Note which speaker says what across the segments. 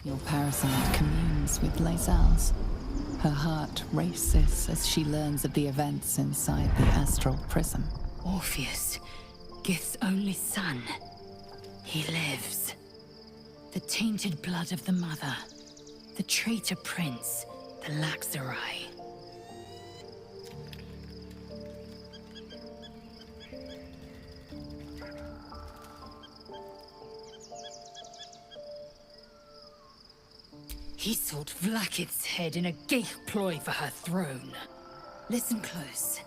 Speaker 1: Your parasite communes with Lae'zel's. Her heart races as she learns of the events inside the astral prism.
Speaker 2: Orpheus, Gith's only son. He lives. The tainted blood of the mother. The traitor prince. The Laxarai. He sought Vlakith's head in a geich ploy for her throne. Listen close.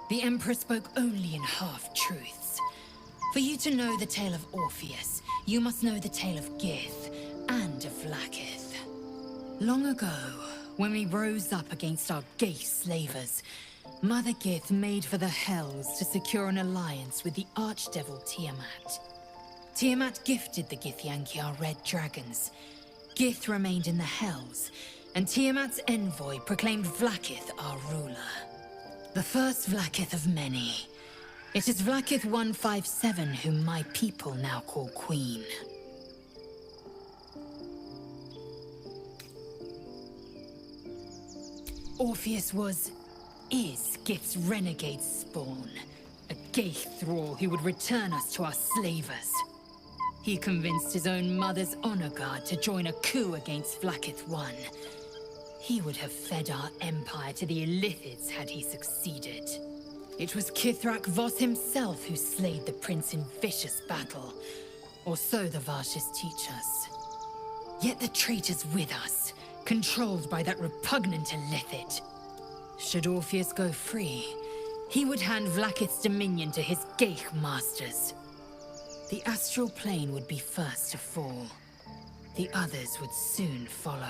Speaker 2: The Emperor spoke only in half-truths. For you to know the tale of Orpheus, you must know the tale of Gith and of Vlakith. Long ago, when we rose up against our geich slavers, Mother Gith made for the Hells to secure an alliance with the archdevil Tiamat. Tiamat gifted the Githyanki our red dragons. Gith remained in the Hells, and Tiamat's envoy proclaimed Vlakith our ruler. The first Vlakith of many. It is Vlakith 157 whom my people now call Queen. Orpheus is Gith's renegade spawn. A geich thrall who would return us to our slavers. He convinced his own mother's honor guard to join a coup against Vlakith I. He would have fed our empire to the Illithids had he succeeded. It was Kithrak Voss himself who slayed the prince in vicious battle, or so the Varshas teach us. Yet the traitor's with us, controlled by that repugnant Illithid. Should Orpheus go free, he would hand Vlakith's dominion to his geich masters. The astral plane would be first to fall. The others would soon follow.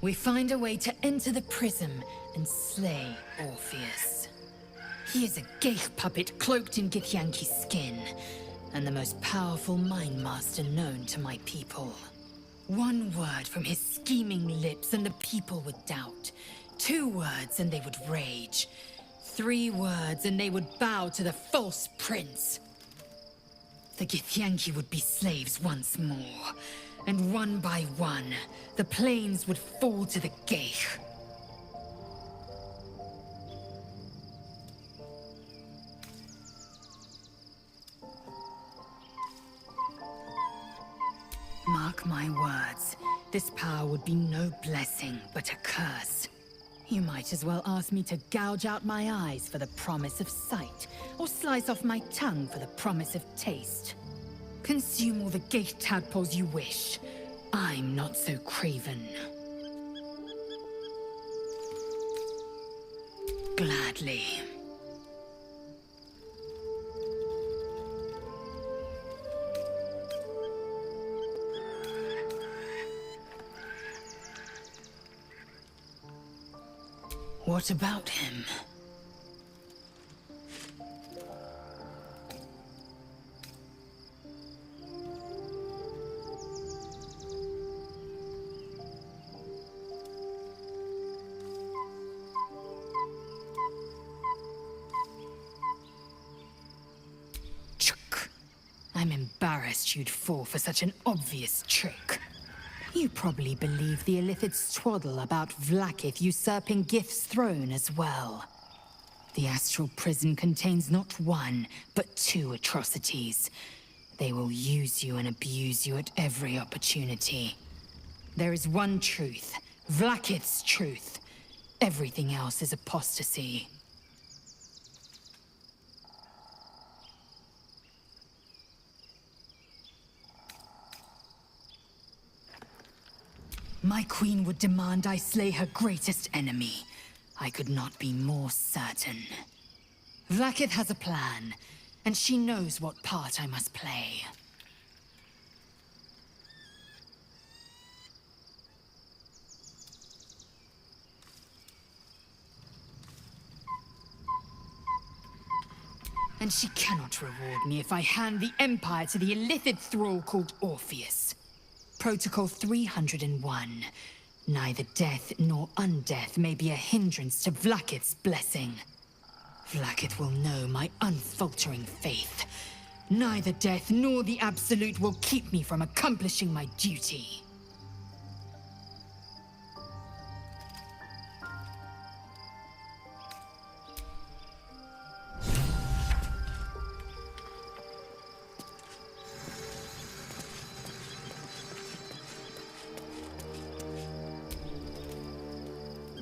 Speaker 2: We find a way to enter the prism and slay Orpheus. He is a geich puppet cloaked in Githyanki's skin, and the most powerful mind master known to my people. One word from his scheming lips and the people would doubt. 2 words and they would rage. 3 words and they would bow to the false prince. The Githyanki would be slaves once more, and one by one, the planes would fall to the geich. Mark my words, this power would be no blessing, but a curse. You might as well ask me to gouge out my eyes for the promise of sight, or slice off my tongue for the promise of taste. Consume all the geich tadpoles you wish. I'm not so craven. Gladly. What about him? Chuk. I'm embarrassed you'd fall for such an obvious trick. You probably believe the Illithid's twaddle about Vlakith usurping Gith's throne as well. The astral prison contains not 1, but 2 atrocities. They will use you and abuse you at every opportunity. There is one truth, Vlakith's truth. Everything else is apostasy. My queen would demand I slay her greatest enemy. I could not be more certain. Vlakith has a plan, and she knows what part I must play. And she cannot reward me if I hand the Empire to the Illithid thrall called Orpheus. Protocol 301. Neither death nor undeath may be a hindrance to Vlakith's blessing. Vlaakith will know my unfaltering faith. Neither death nor the Absolute will keep me from accomplishing my duty.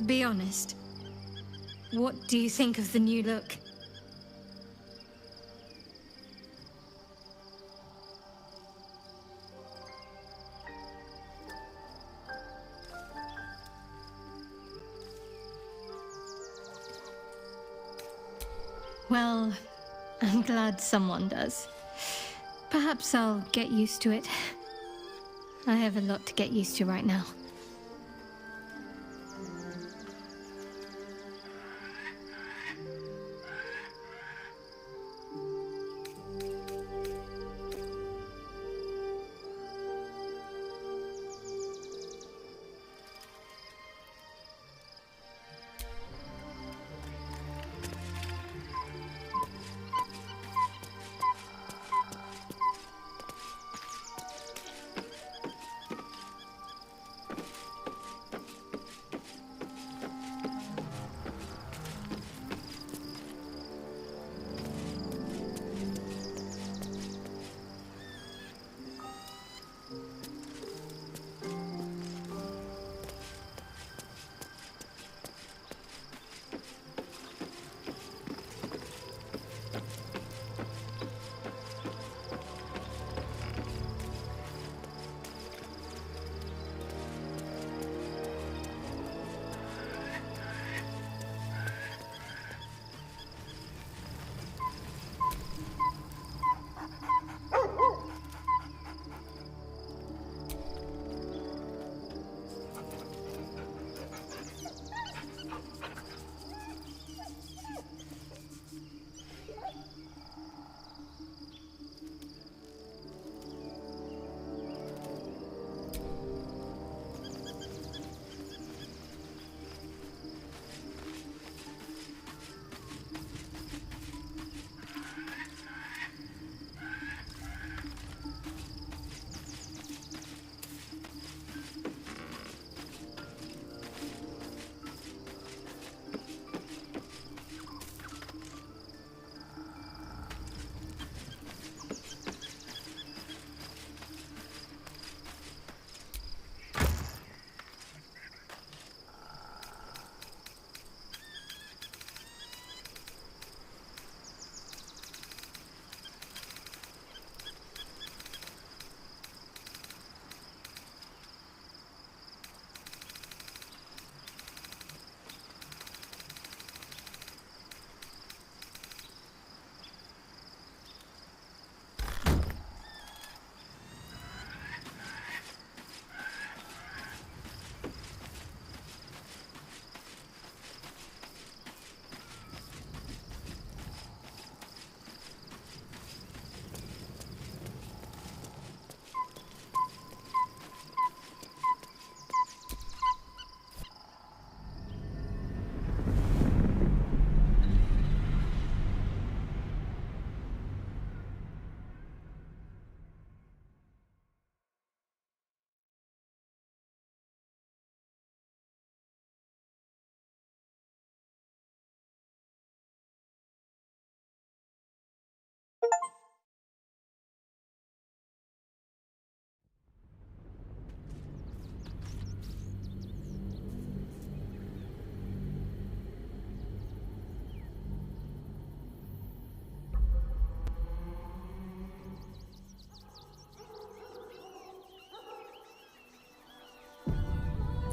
Speaker 3: Be honest. What do you think of the new look? Well, I'm glad someone does. Perhaps I'll get used to it. I have a lot to get used to right now.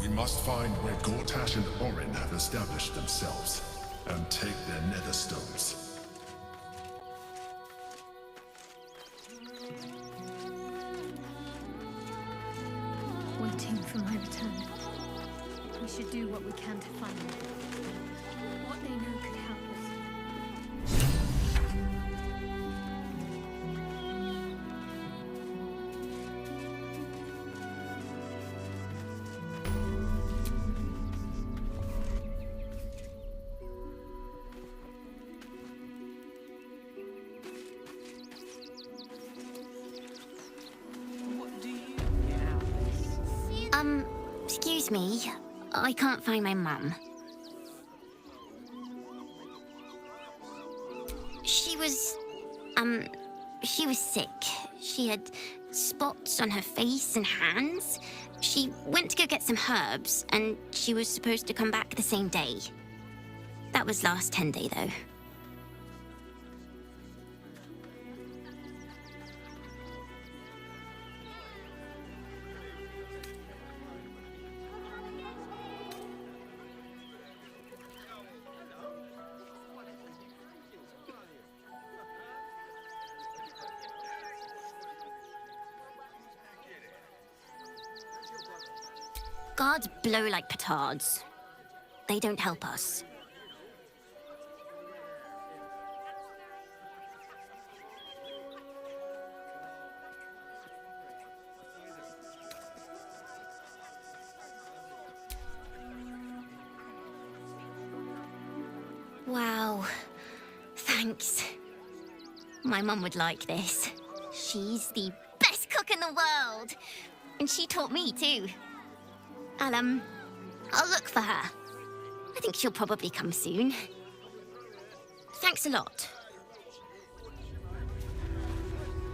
Speaker 4: We must find where Gortash and Orin have established themselves, and take their nether stones.
Speaker 3: Waiting for my return. We should do what we can to find them. What they know could help us.
Speaker 5: Excuse me, I can't find my mum. She was sick. She had spots on her face and hands. She went to go get some herbs, and she was supposed to come back the same day. That was last 10-day, though. Guards blow like petards. They don't help us. Wow. Thanks. My mum would like this. She's the best cook in the world. And she taught me too. I'll look for her. I think she'll probably come soon. Thanks a lot.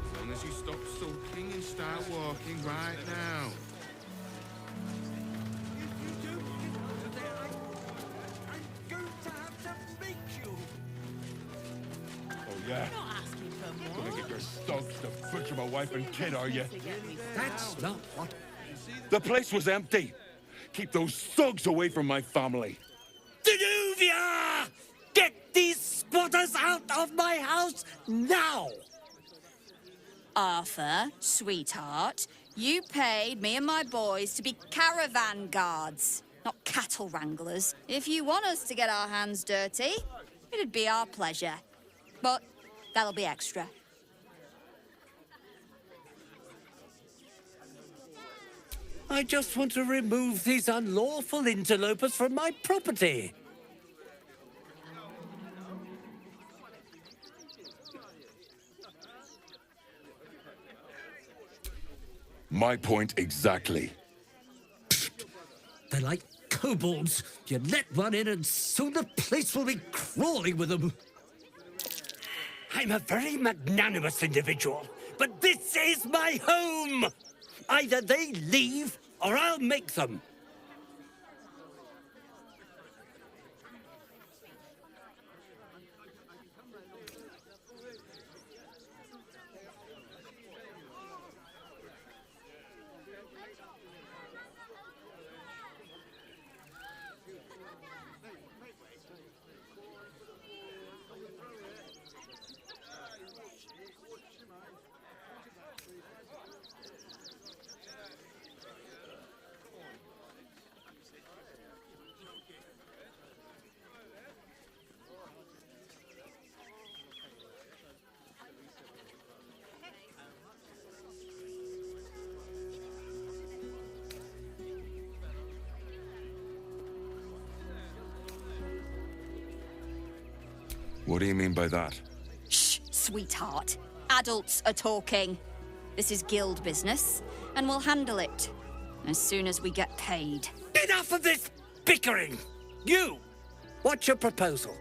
Speaker 6: As long as you stop sulking and start walking right now.
Speaker 7: I'm going to have to make you.
Speaker 6: Oh, yeah? Gonna get your stogs to butcher my wife and kid, are you?
Speaker 7: That's not what...
Speaker 6: The place was empty. Keep those thugs away from my family.
Speaker 7: Danuvia! Get these squatters out of my house now!
Speaker 8: Arthur, sweetheart, you paid me and my boys to be caravan guards, not cattle wranglers. If you want us to get our hands dirty, it'd be our pleasure. But that'll be extra.
Speaker 7: I just want to remove these unlawful interlopers from my property.
Speaker 6: My point exactly.
Speaker 7: They're like kobolds. You let one in and soon the place will be crawling with them. I'm a very magnanimous individual, but this is my home! Either they leave, or I'll make them.
Speaker 6: What do you mean by that?
Speaker 8: Shh, sweetheart. Adults are talking. This is guild business, and we'll handle it as soon as we get paid.
Speaker 7: Enough of this bickering! You! What's your proposal?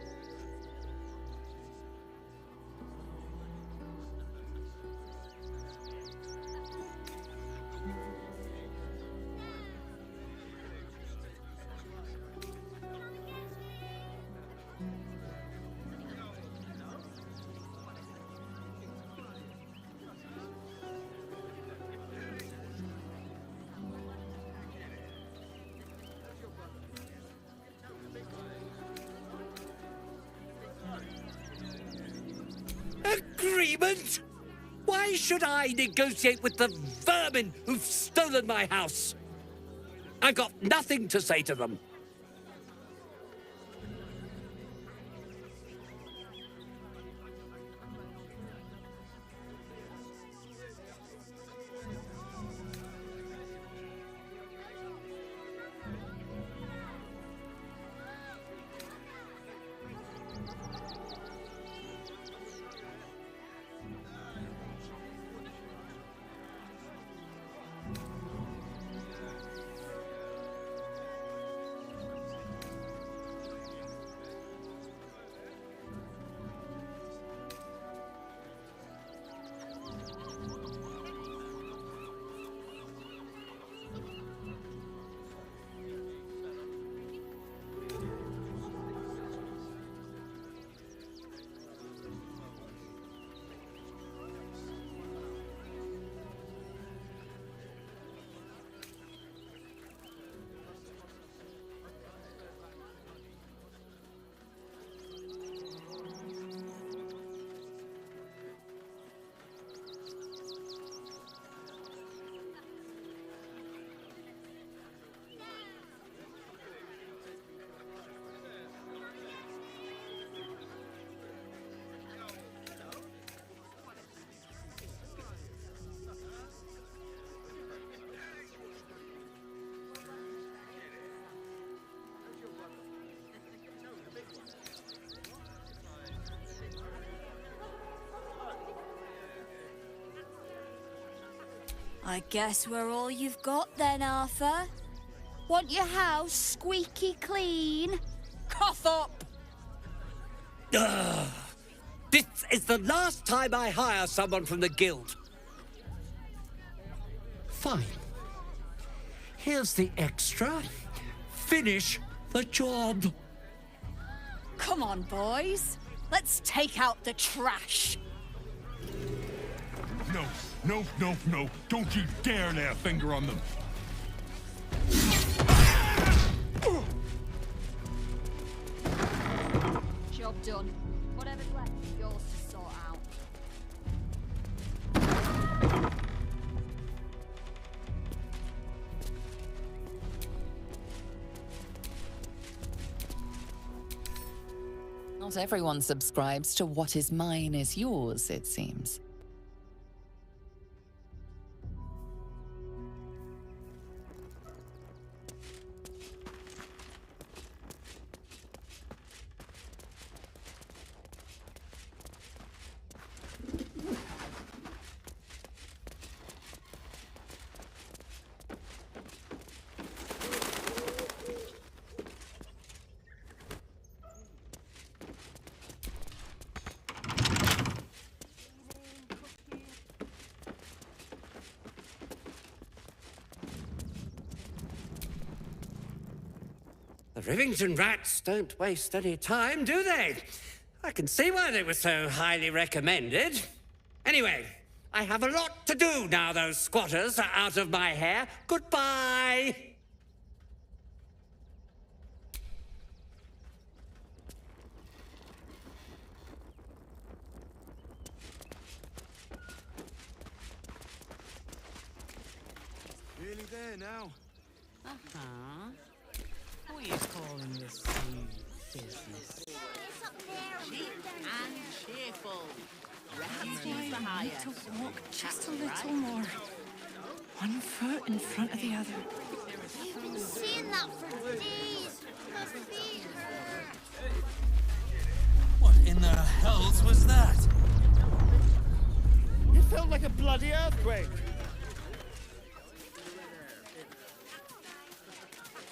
Speaker 7: Agreement? Why should I negotiate with the vermin who've stolen my house? I've got nothing to say to them.
Speaker 8: I guess we're all you've got then, Arthur. Want your house squeaky clean? Cough up!
Speaker 7: Ugh. This is the last time I hire someone from the guild. Fine. Here's the extra. Finish the job.
Speaker 8: Come on, boys. Let's take out the trash.
Speaker 4: No, no, no, no. Don't you dare lay a finger on them.
Speaker 8: Job done. Whatever's left is yours to sort out.
Speaker 1: Not everyone subscribes to what is mine is yours, it seems.
Speaker 7: The Rivington rats don't waste any time, do they? I can see why they were so highly recommended. Anyway, I have a lot to do now those squatters are out of my hair. Goodbye!
Speaker 6: Nearly there now.
Speaker 9: Uh-huh. What are you calling this sea business? Cheap and cheerful. Refugees for hire.
Speaker 1: To walk just a little more. One foot in front of the other.
Speaker 5: You've been seeing that for days. My feet hurt.
Speaker 10: What in the hells was that?
Speaker 6: It felt like a bloody earthquake.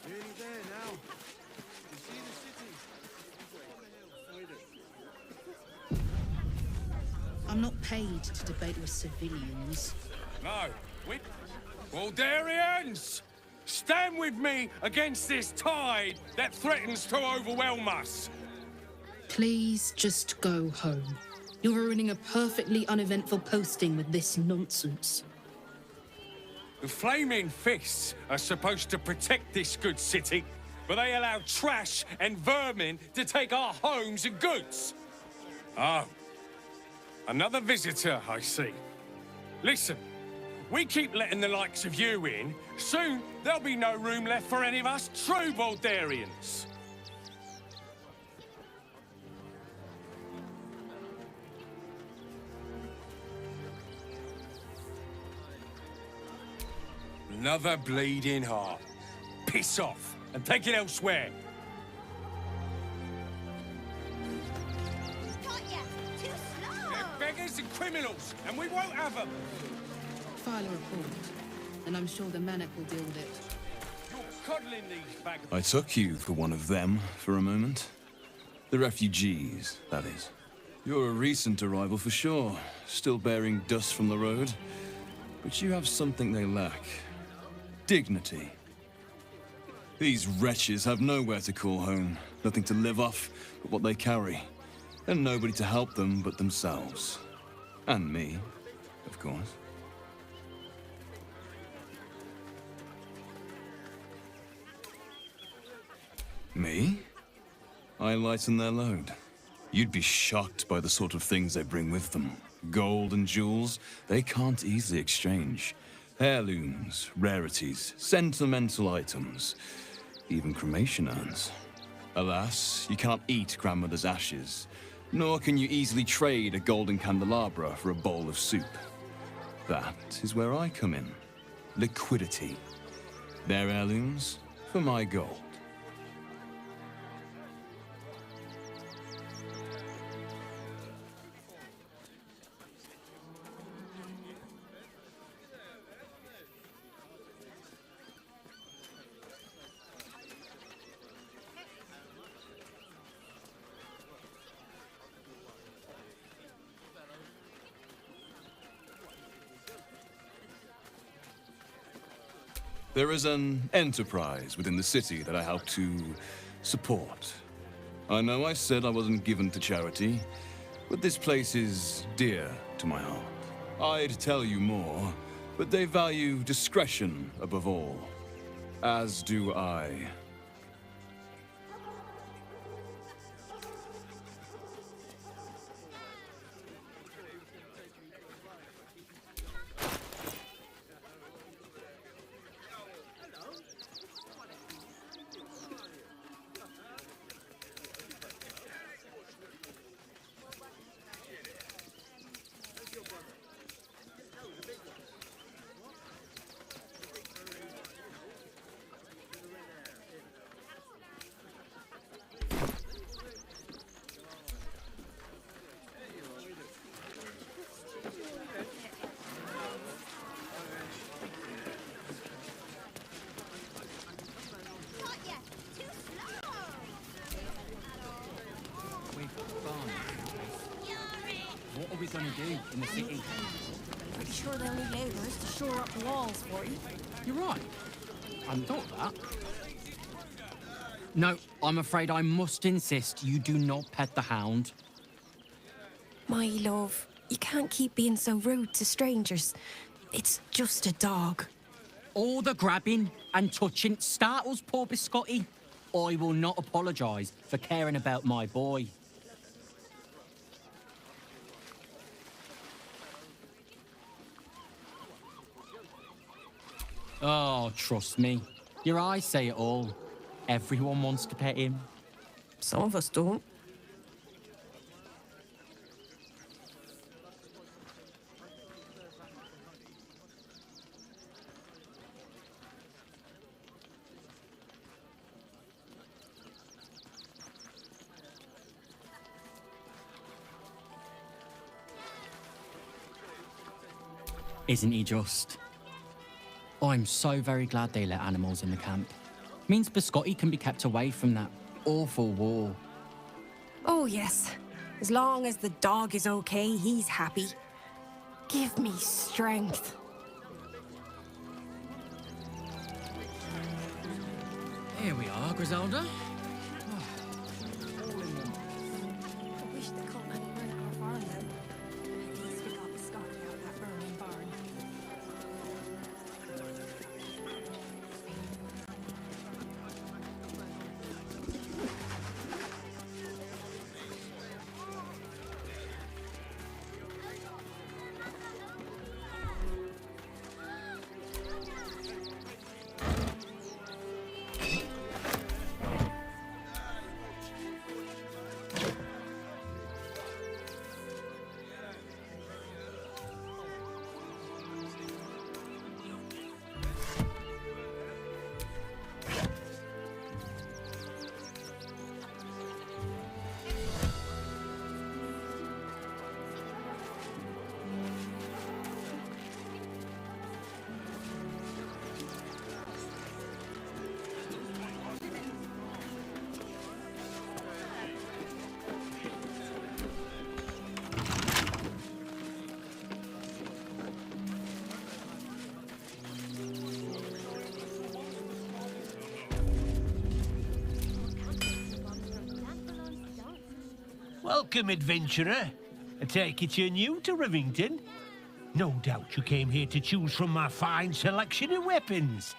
Speaker 6: Nearly there now. You see the city?
Speaker 9: I'm not paid to debate with civilians.
Speaker 6: No, we... Baldurians! Stand with me against this tide that threatens to overwhelm us.
Speaker 9: Please just go home. You're ruining a perfectly uneventful posting with this nonsense.
Speaker 6: The Flaming Fists are supposed to protect this good city, but they allow trash and vermin to take our homes and goods. Oh, another visitor, I see. Listen, we keep letting the likes of you in, soon there'll be no room left for any of us true Baldurians. Another bleeding heart. Piss off and take it elsewhere.
Speaker 5: Got ya. Too slow.
Speaker 6: They're beggars and criminals, and we won't have them.
Speaker 9: File a report, and I'm sure the Manic will deal with it.
Speaker 6: You're coddling these vagabonds.
Speaker 11: I took you for one of them for a moment. The refugees, that is. You're a recent arrival for sure, still bearing dust from the road. But you have something they lack. Dignity. These wretches have nowhere to call home, nothing to live off but what they carry, and nobody to help them but themselves. And me, of course. Me? I lighten their load. You'd be shocked by the sort of things they bring with them. Gold and jewels, they can't easily exchange. Heirlooms, rarities, sentimental items, even cremation urns. Alas, you can't eat grandmother's ashes, nor can you easily trade a golden candelabra for a bowl of soup. That is where I come in. Liquidity. Their heirlooms for my gold. There is an enterprise within the city that I help to support. I know I said I wasn't given to charity, but this place is dear to my heart. I'd tell you more, but they value discretion above all. As do I.
Speaker 12: What are we going to do in the city?
Speaker 13: Pretty sure they'll need labourers to shore up the walls for you.
Speaker 12: You're right. I hadn't thought of that. No, I'm afraid I must insist you do not pet the hound.
Speaker 13: My love, you can't keep being so rude to strangers. It's just a dog.
Speaker 12: All the grabbing and touching startles poor Biscotti. I will not apologise for caring about my boy. Oh, trust me. Your eyes say it all. Everyone wants to pet him.
Speaker 13: Some of us don't.
Speaker 12: Isn't he just? I'm so very glad they let animals in the camp. Means Biscotti can be kept away from that awful war.
Speaker 13: Oh, yes. As long as the dog is okay, he's happy. Give me strength.
Speaker 12: Here we are, Griselda.
Speaker 13: I wish they caught anywhere in our farm now. At least we got the Scotty out of that burning barn.
Speaker 14: Welcome, adventurer. I take it you're new to Rivington. No doubt you came here to choose from my fine selection of weapons.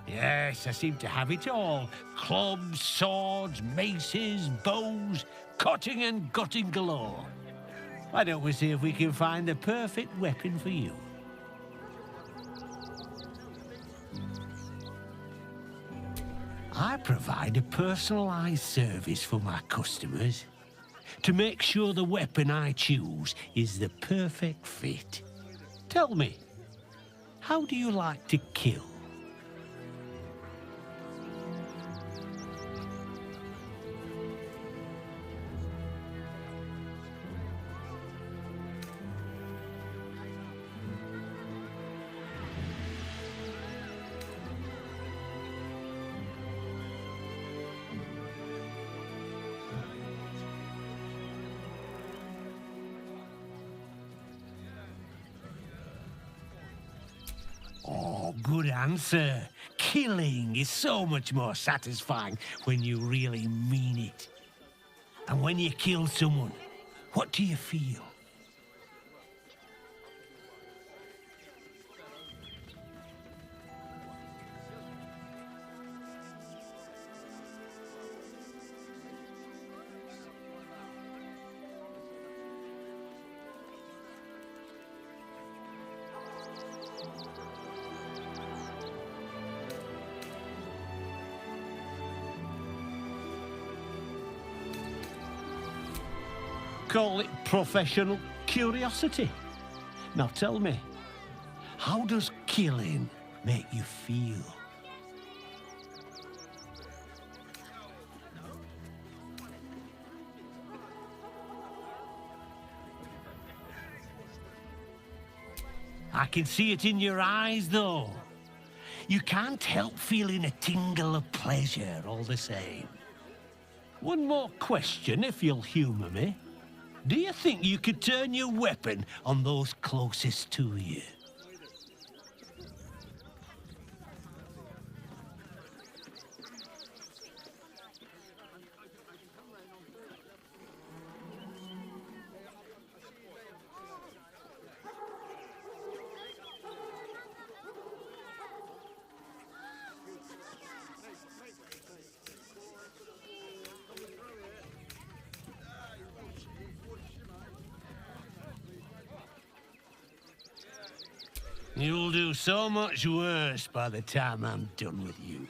Speaker 14: Yes, I seem to have it all. Clubs, swords, maces, bows, cutting and gutting galore. Why don't we see if we can find the perfect weapon for you? I provide a personalized service for my customers to make sure the weapon I choose is the perfect fit. Tell me, how do you like to kill? Oh, good answer. killing is so much more satisfying when you really mean it. And when you kill someone, what do you feel? Call it professional curiosity. Now tell me, how does killing make you feel? I can see it in your eyes, though. You can't help feeling a tingle of pleasure all the same. One more question, if you'll humour me. Do you think you could turn your weapon on those closest to you? You'll do so much worse by the time I'm done with you.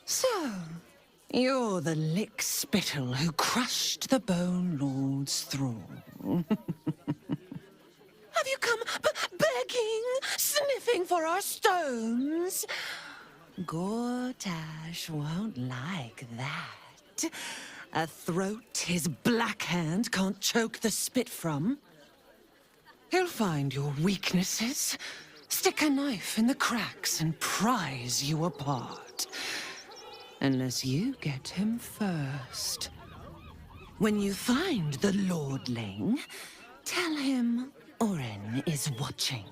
Speaker 15: So, you're the lick-spittle who crushed the Bone Lord's thrall. Have you come begging, sniffing for our stones? Gortash won't like that. A throat his black hand can't choke the spit from. He'll find your weaknesses, stick a knife in the cracks and prize you apart. Unless you get him first. When you find the lordling, tell him Orin is watching.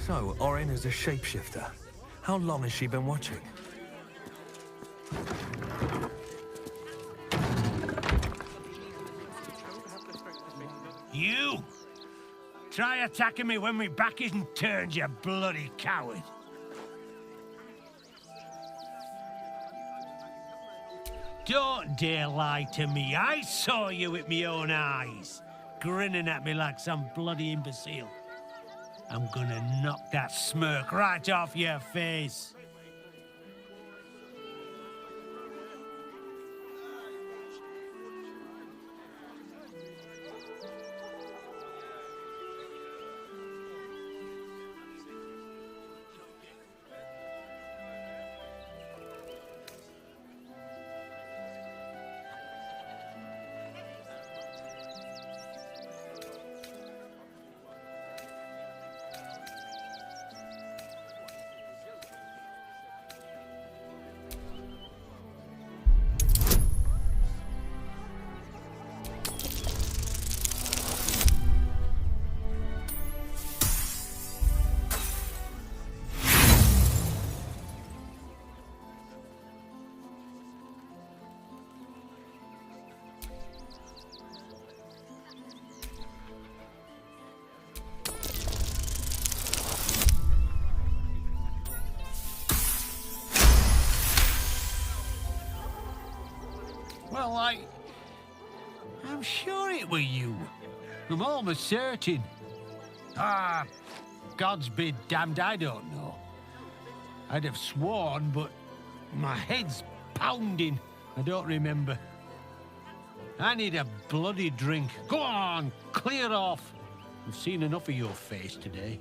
Speaker 16: So, Orin is a shapeshifter. How long has she been watching?
Speaker 14: You! Try attacking me when my back isn't turned, you bloody coward! Don't dare lie to me. I saw you with my own eyes, grinning at me like some bloody imbecile. I'm gonna knock that smirk right off your face. Well, I'm sure it were you. I'm almost certain. Ah, God's be damned, I don't know. I'd have sworn, but my head's pounding. I don't remember. I need a bloody drink. Go on, clear off. I've seen enough of your face today.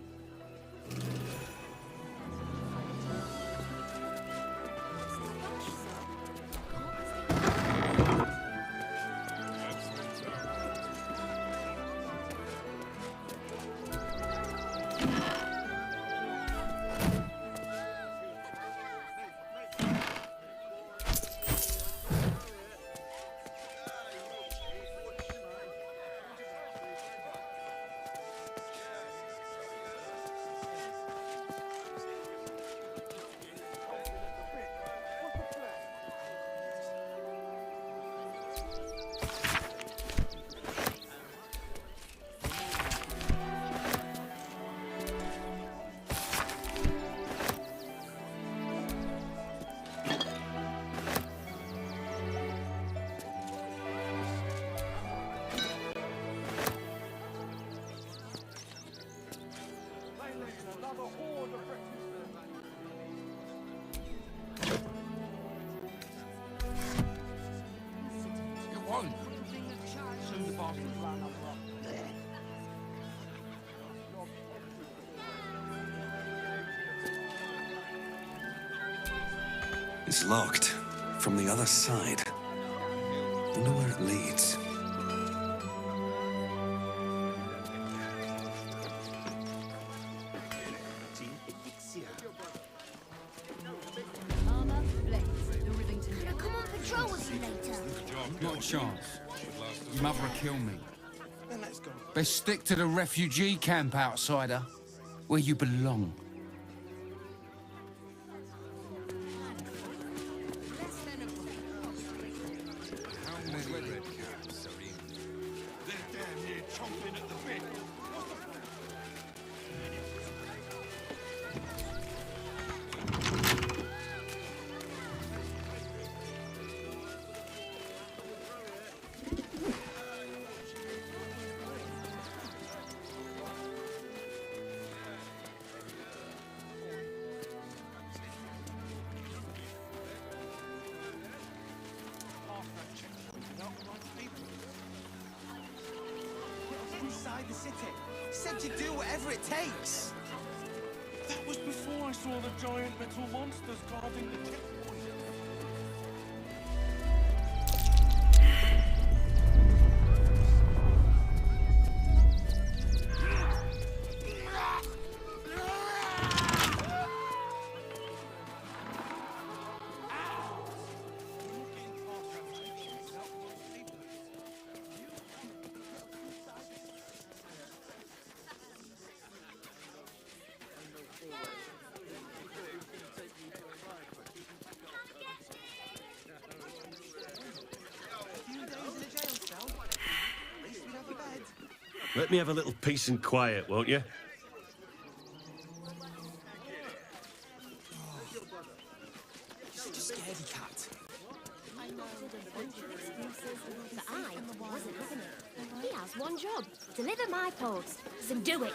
Speaker 17: It's locked from the other side. Wonder where it leads.
Speaker 5: Gonna come on patrol with you later.
Speaker 18: Not a chance. Your mother will kill me. Best stick to the refugee camp, outsider. Where you belong.
Speaker 19: Inside the city. Said to do whatever it takes.
Speaker 6: That was before I saw the giant metal monsters guarding the checkpoint.
Speaker 14: Let me have a little peace and quiet, won't you?
Speaker 19: Just scaredy cat.
Speaker 20: But I wasn't having it. He has one job. Deliver my post. So do it.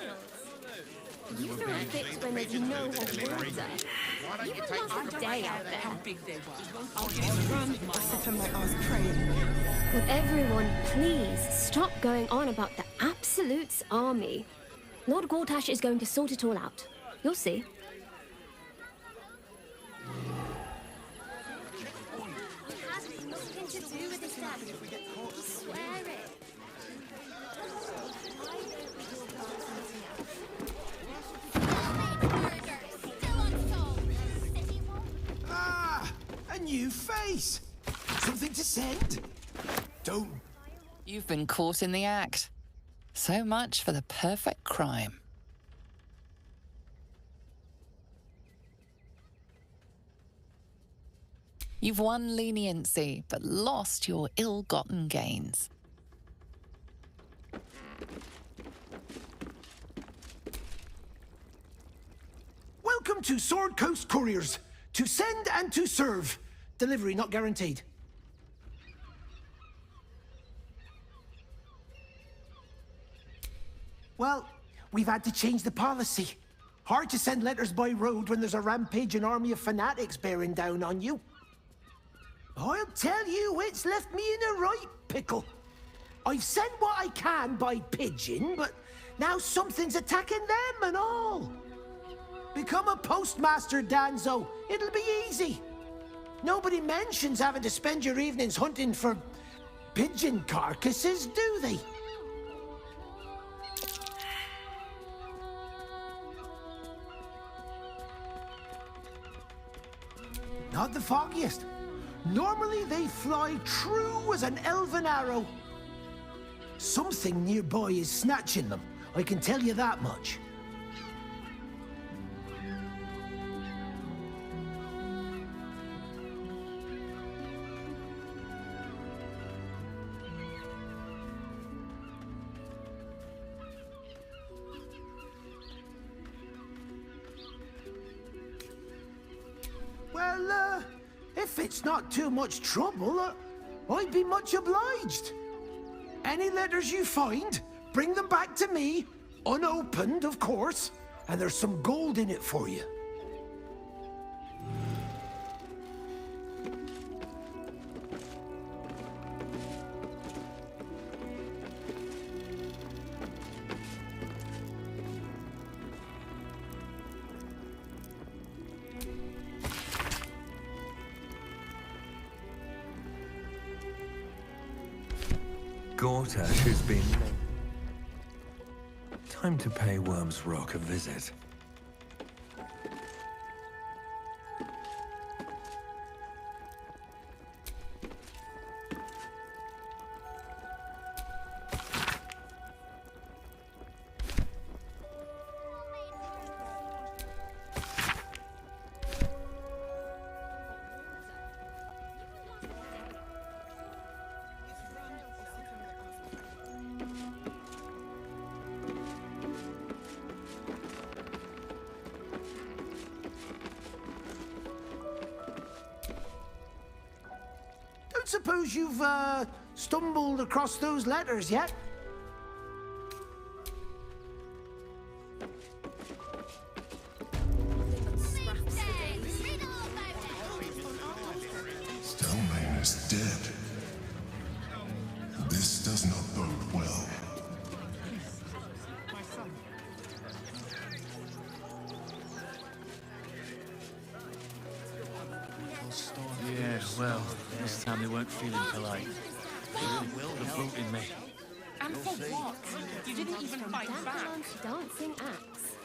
Speaker 20: You throw a fit when there's no one water. You would last a day out there.
Speaker 13: I'll get it run. I'll set on my ass praying.
Speaker 20: Would everyone please stop going on about the Absolute's army? Lord Gortash is going to sort it all out. You'll see.
Speaker 5: Nothing to do with this, Dad. Swear it.
Speaker 19: Ah, a new face. Something to send. Don't.
Speaker 1: You've been caught in the act. So much for the perfect crime. You've won leniency, but lost your ill-gotten gains.
Speaker 19: Welcome to Sword Coast Couriers. To send and to serve. Delivery not guaranteed. Well, we've had to change the policy. Hard to send letters by road when there's a rampaging army of fanatics bearing down on you. I'll tell you, it's left me in a right pickle. I've sent what I can by pigeon, but now something's attacking them and all. Become a postmaster, Danzo. It'll be easy. Nobody mentions having to spend your evenings hunting for pigeon carcasses, do they? Not the foggiest. Normally they fly true as an elven arrow. Something nearby is snatching them, I can tell you that much. If it's not too much trouble, I'd be much obliged. Any letters you find, bring them back to me, unopened, of course, and there's some gold in it for you.
Speaker 16: Gortash has been... Time to pay Worm's Rock a visit.
Speaker 19: Don't suppose you've, stumbled across those letters yet?
Speaker 4: Stelmane is dead. This does not bode well.
Speaker 10: Yeah, well, this time they weren't feeling polite. They really willed the brute in me.
Speaker 20: And for what? You didn't even fight back. Dancing axe.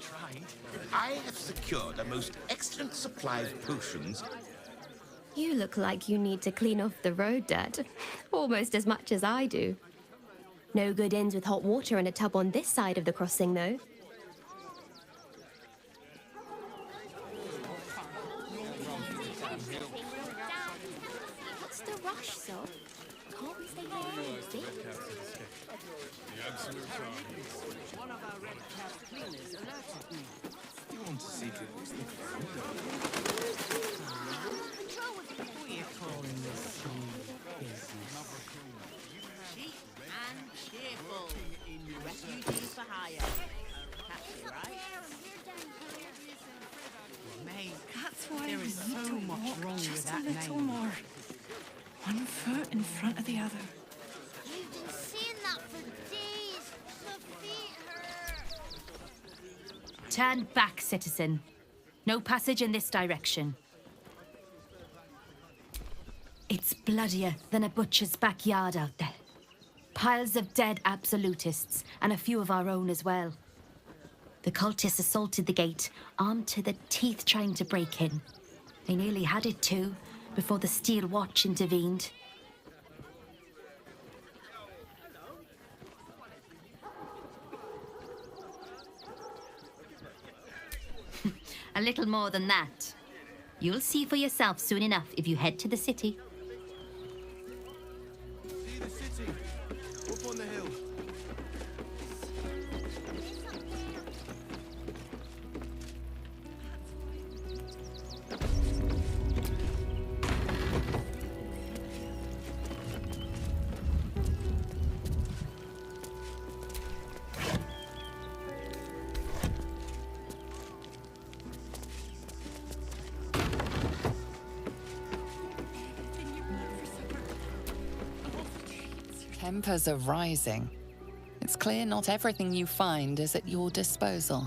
Speaker 21: Tried. I have secured a most excellent supply of potions.
Speaker 20: You look like you need to clean off the road dirt. Almost as much as I do. No good inns with hot water in a tub on this side of the crossing, though. What's the rush, Sob? Can't we stay here for a bit?
Speaker 10: One of our red cap cleaners alerted me.
Speaker 11: You want to see Dribbles the
Speaker 10: What are you calling this business?
Speaker 22: Cheap and cheerful. Refugees for hire. Catchy, right? Mate,
Speaker 23: That's why
Speaker 22: there
Speaker 23: we
Speaker 22: is
Speaker 23: need
Speaker 22: so
Speaker 23: to
Speaker 22: much
Speaker 23: walk
Speaker 22: wrong with
Speaker 23: just
Speaker 22: that
Speaker 23: a little
Speaker 22: name.
Speaker 23: more. One foot in front of the other.
Speaker 24: You've been saying that for days. The feet hurt.
Speaker 25: Turn back, citizen. No passage in this direction. It's bloodier than a butcher's backyard out there. Piles of dead absolutists, and a few of our own as well. The cultists assaulted the gate, armed to the teeth trying to break in. They nearly had it too, before the Steel Watch intervened. A little more than that. You'll see for yourself soon enough if you head to the city.
Speaker 26: See the city, up on the hill.
Speaker 1: Tempers are rising. It's clear not everything you find is at your disposal.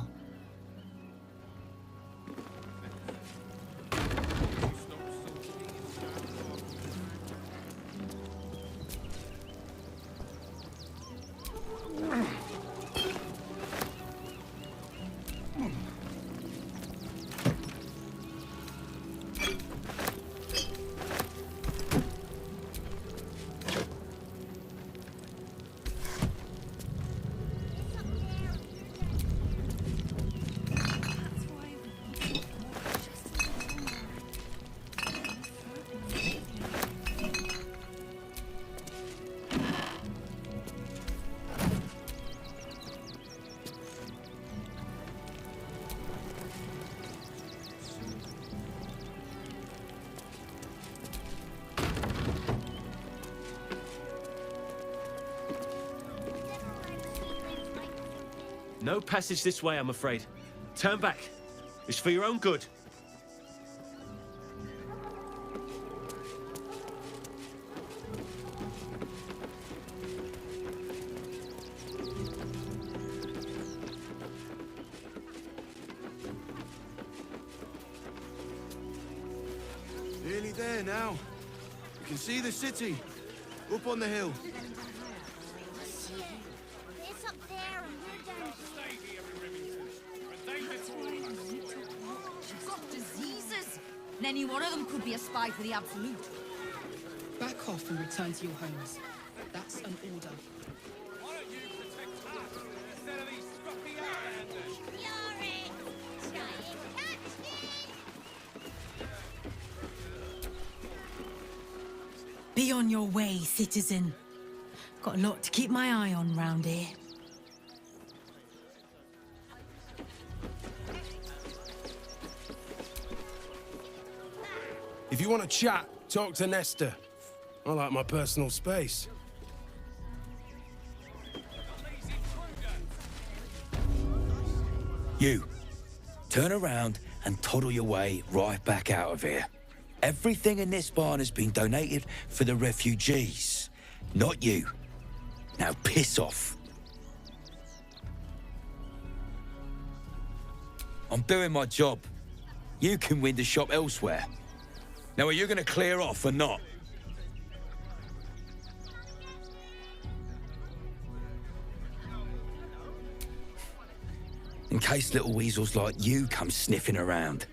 Speaker 10: No passage this way, I'm afraid. Turn back. It's for your own good.
Speaker 16: Nearly there now. You can see the city. Up on the hill.
Speaker 24: It's up there and we're down
Speaker 2: She's got diseases. And any one of them could be a spy for the Absolute.
Speaker 3: Back off and return to your homes. That's an order.
Speaker 2: Be on your way, citizen. Got a lot to keep my eye on round here.
Speaker 7: If you want to chat, talk to Nestor. I like my personal space.
Speaker 8: You, turn around and toddle your way right back out of here. Everything in this barn has been donated for the refugees, not you. Now piss off. I'm doing my job. You can win the shop elsewhere. Now, are you going to clear off or not? In case little weasels like you come sniffing around.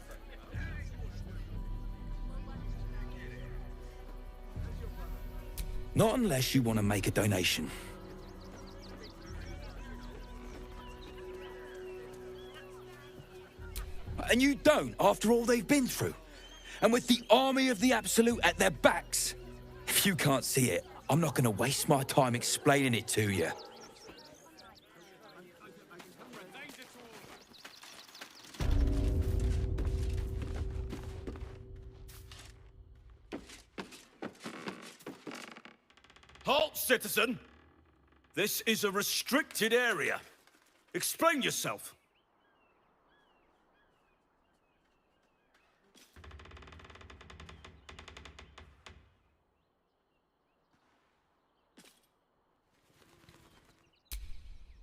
Speaker 8: Not unless you want to make a donation. And you don't, after all they've been through. And with the army of the Absolute at their backs. If you can't see it, I'm not going to waste my time explaining it to you.
Speaker 10: Halt, citizen! This is a restricted area. Explain yourself.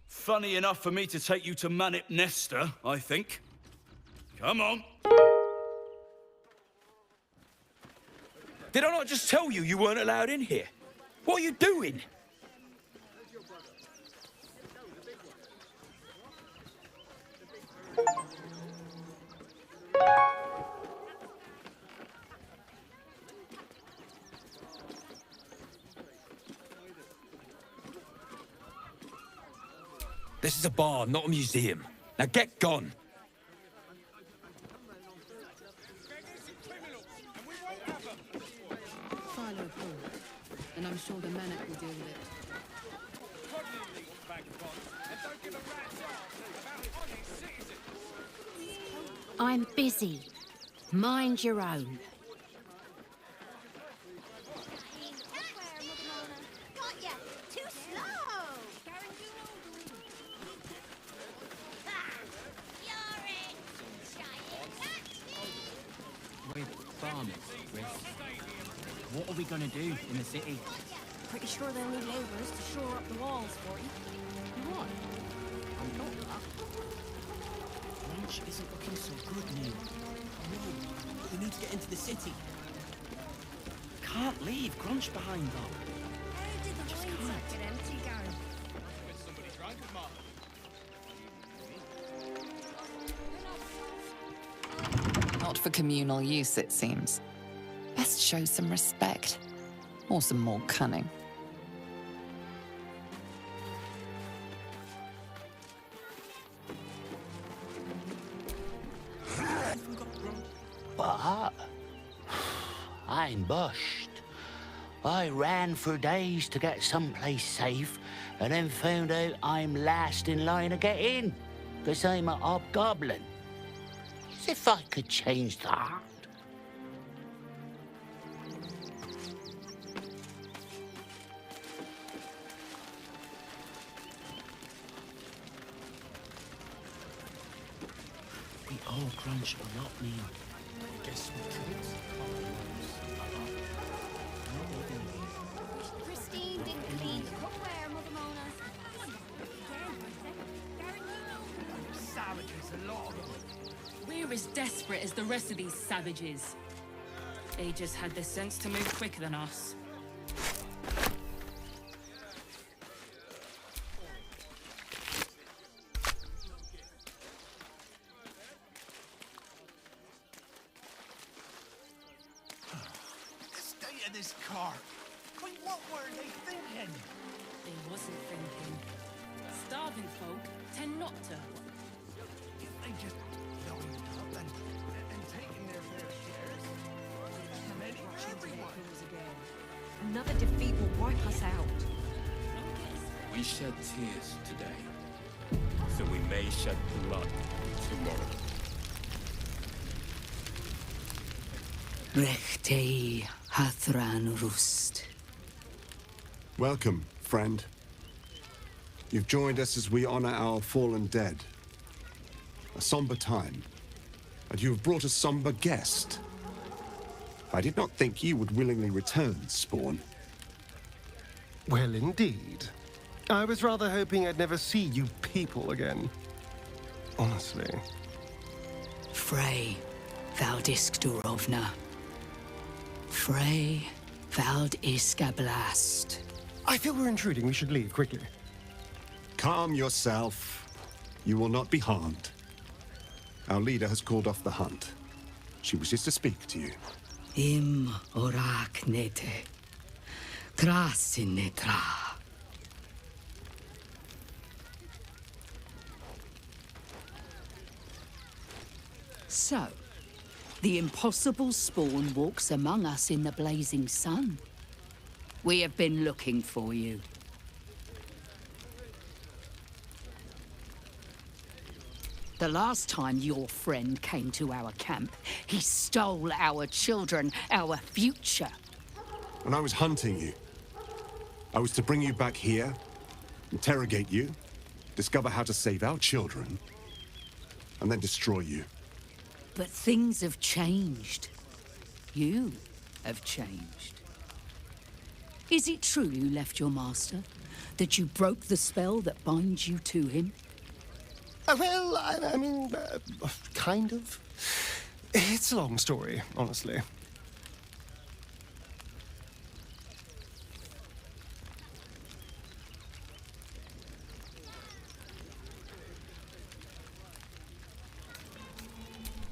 Speaker 10: Funny enough for me to take you to Manip Nestor, I think. Come on.
Speaker 8: Did I not just tell you you weren't allowed in here? What are you doing? This is a bar, not a museum. Now get gone.
Speaker 3: Philo Paul, and I'm sure the Manic will deal with it.
Speaker 25: I'm busy. Mind your own.
Speaker 24: Got ya! Too slow! You're it! Giant cat!
Speaker 9: We're farmers, Chris. What are we gonna do in the city?
Speaker 13: Pretty sure they'll need labourers to shore up the walls for you.
Speaker 9: What? I'm not that. Lunch isn't looking so good, Neil.
Speaker 3: No, but we need to get into the city.
Speaker 9: Can't leave Grunch behind, though.
Speaker 13: How did the wine sack get empty, Garen?
Speaker 1: Not for communal use, it seems. Best show some respect. Or some more cunning.
Speaker 22: What? I'm bushed. I ran for days to get someplace safe, and then found out I'm last in line to get in, because I'm a hobgoblin. As if I could change that.
Speaker 9: whole crunch a lot mean. Guess we could.
Speaker 20: Pristine, didn't clean. Cookware, Mother Mona.
Speaker 3: Savages, a lot of them.
Speaker 23: We're as desperate as the rest of these savages. They just had the sense to move quicker than us.
Speaker 3: The state of this car. I mean, what were they thinking?
Speaker 23: They wasn't thinking. Starving folk tend not to.
Speaker 3: If they just loaded up and taken their fair shares, many for everyone.
Speaker 13: Another defeat will wipe us out.
Speaker 6: We shed tears today, so we may shed blood tomorrow.
Speaker 12: Rechtei Hathran Rust.
Speaker 14: Welcome, friend. You've joined us as we honor our fallen dead. A somber time, and you have brought a somber guest. I did not think you would willingly return, Spawn.
Speaker 15: Well, indeed. I was rather hoping I'd never see you people again. Honestly.
Speaker 12: Frey Valdisk Durovna. Frey Valdiskablast.
Speaker 15: I feel we're intruding. We should leave quickly.
Speaker 14: Calm yourself. You will not be harmed. Our leader has called off the hunt. She wishes to speak to you.
Speaker 12: Im orak nete. Krasin netra. So, the impossible Spawn walks among us in the blazing sun. We have been looking for you. The last time your friend came to our camp, he stole our children, our future.
Speaker 14: When I was hunting you, I was to bring you back here, interrogate you, discover how to save our children, and then destroy you.
Speaker 12: But things have changed. You have changed. Is it true you left your master? That you broke the spell that binds you to him?
Speaker 15: Well, I mean, kind of. It's a long story, honestly.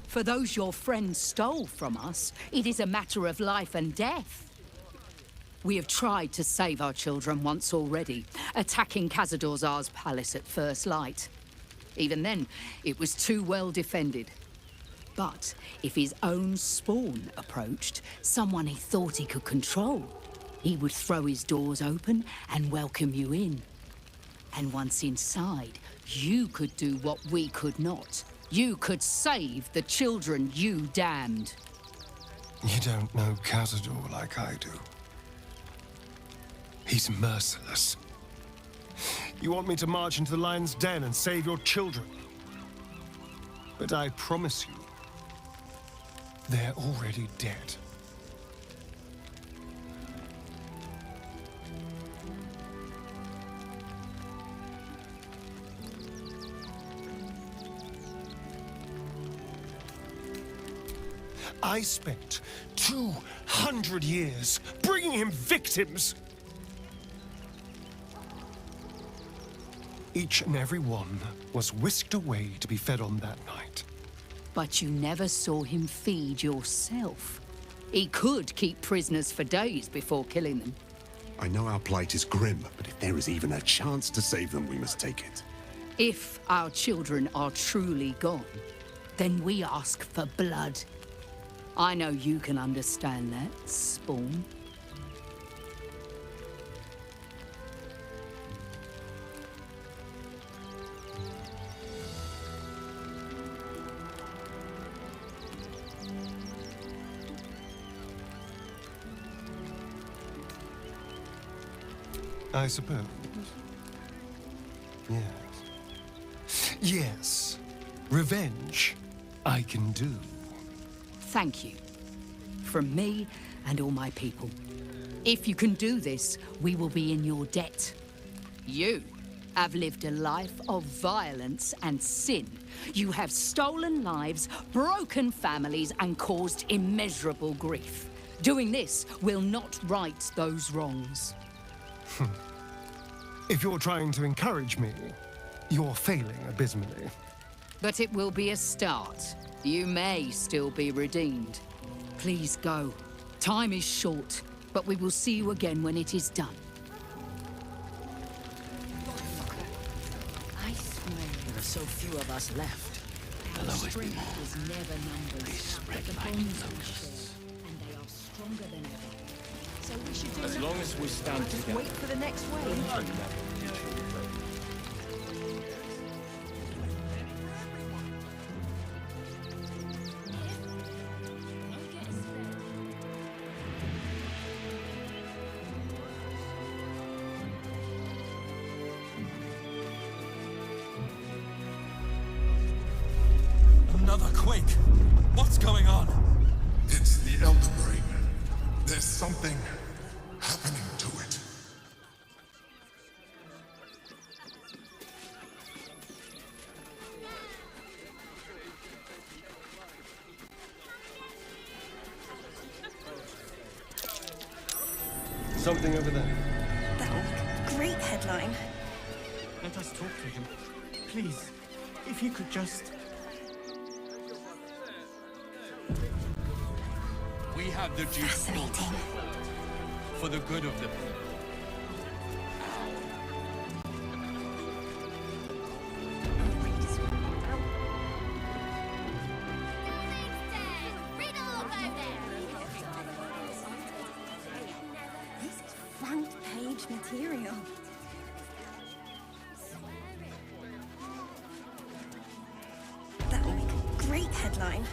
Speaker 12: For those your friend stole from us, it is a matter of life and death. We have tried to save our children once already, attacking Khazad-dûr's palace at first light. Even then, it was too well defended. But if his own Spawn approached, someone he thought he could control, he would throw his doors open and welcome you in. And once inside, you could do what we could not. You could save the children you damned.
Speaker 15: You don't know Khazad-dûr like I do. He's merciless. You want me to march into the lion's den and save your children? But I promise you, they're already dead. I spent 200 years bringing him victims. Each and every one was whisked away to be fed on that night.
Speaker 12: But you never saw him feed yourself. He could keep prisoners for days before killing them.
Speaker 14: I know our plight is grim, but if there is even a chance to save them, we must take it.
Speaker 12: If our children are truly gone, then we ask for blood. I know you can understand that, Spawn.
Speaker 15: I suppose. Yes. Yes. Revenge I can do.
Speaker 12: Thank you. From me and all my people. If you can do this, we will be in your debt. You have lived a life of violence and sin. You have stolen lives, broken families, and caused immeasurable grief. Doing this will not right those wrongs.
Speaker 15: If you're trying to encourage me, you're failing abysmally.
Speaker 12: But it will be a start. You may still be redeemed. Please go. Time is short, but we will see you again when it is done.
Speaker 9: I swear there are so few of us left.
Speaker 12: Our strength is never numbers, but the bonds are shared, and they are stronger than ever. So we should do
Speaker 6: As long as we stand
Speaker 12: just
Speaker 6: together.
Speaker 12: wait for the next wave.
Speaker 3: Another quake! What's going on?
Speaker 4: It's the Elder Brain. There's something happening to it.
Speaker 15: Something over there.
Speaker 5: That great headline.
Speaker 9: Let us talk to him. Please, if you could just...
Speaker 6: We have the due
Speaker 5: Fascinating.
Speaker 6: for the good of the people.
Speaker 5: This is front page material. That would make a great headline.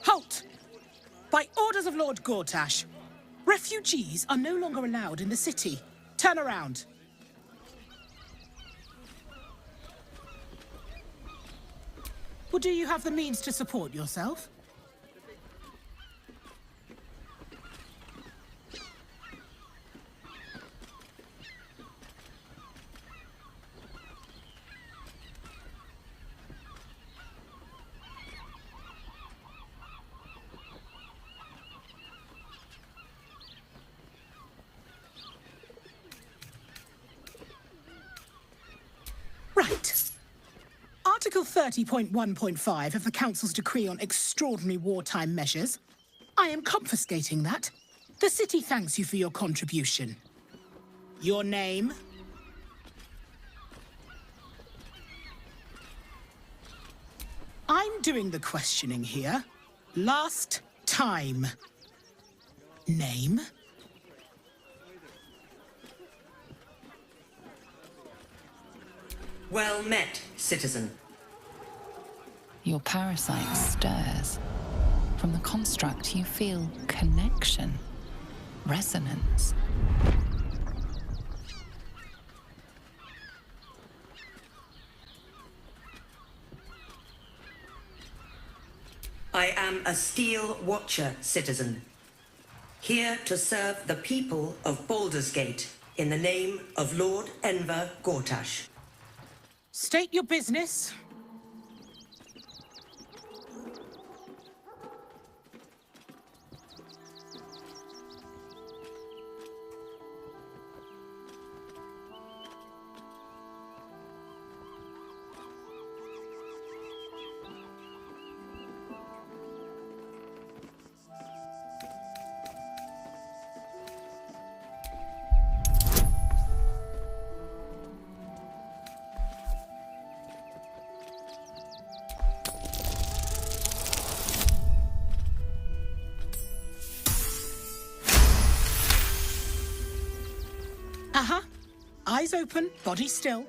Speaker 17: Halt! By orders of Lord Gortash, refugees are no longer allowed in the city. Turn around. Well, do you have the means to support yourself? Right. Article 30.1.5 of the Council's Decree on Extraordinary Wartime Measures. I am confiscating that. The city thanks you for your contribution. Your name? I'm doing the questioning here. Last time. Name?
Speaker 18: Well met, citizen.
Speaker 1: Your parasite stirs. From the construct, you feel connection, resonance.
Speaker 18: I am a Steel Watcher, citizen. Here to serve the people of Baldur's Gate in the name of Lord Enver Gortash.
Speaker 17: State your business. Uh-huh. Eyes open, body still.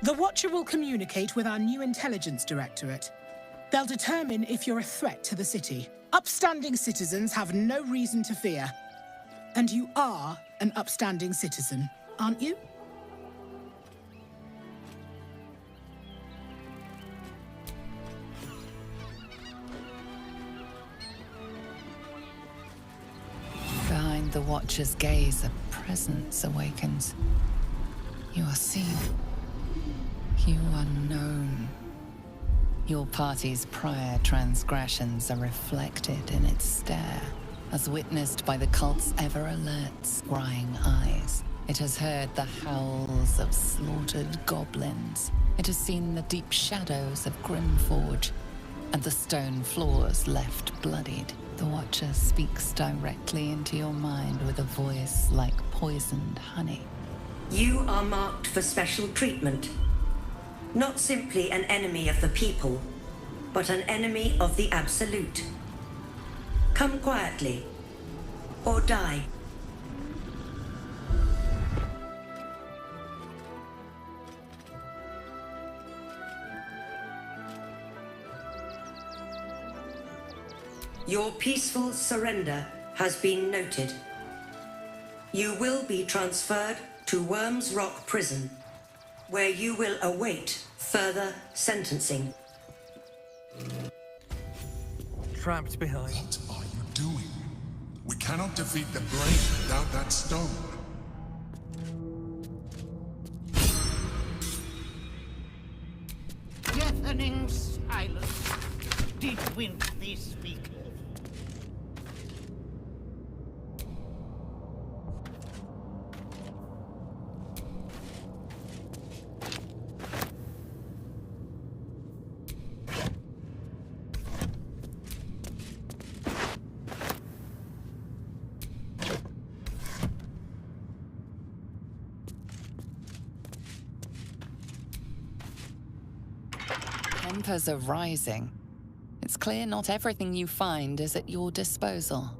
Speaker 17: The Watcher will communicate with our new intelligence directorate. They'll determine if you're a threat to the city. Upstanding citizens have no reason to fear. And you are an upstanding citizen, aren't you?
Speaker 1: Behind the Watcher's gaze, a presence awakens. You are seen. You are known. Your party's prior transgressions are reflected in its stare, as witnessed by the cult's ever-alert, scrying eyes. It has heard the howls of slaughtered goblins. It has seen the deep shadows of Grimforge, and the stone floors left bloodied. The Watcher speaks directly into your mind with a voice like poisoned honey.
Speaker 18: You are marked for special treatment. Not simply an enemy of the people, but an enemy of the Absolute. Come quietly, or die. Your peaceful surrender has been noted. You will be transferred to Worms Rock Prison, where you will await further sentencing.
Speaker 15: Trapped behind.
Speaker 4: What are you doing? We cannot defeat the brain without that stone.
Speaker 9: Deafening silence. Did Winter speak of?
Speaker 1: Tempers are rising. It's clear not everything you find is at your disposal.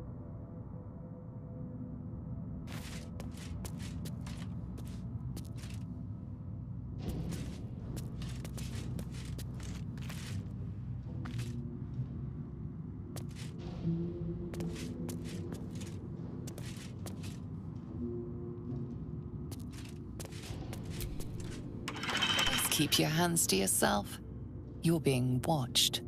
Speaker 1: Just keep your hands to yourself. You're being watched.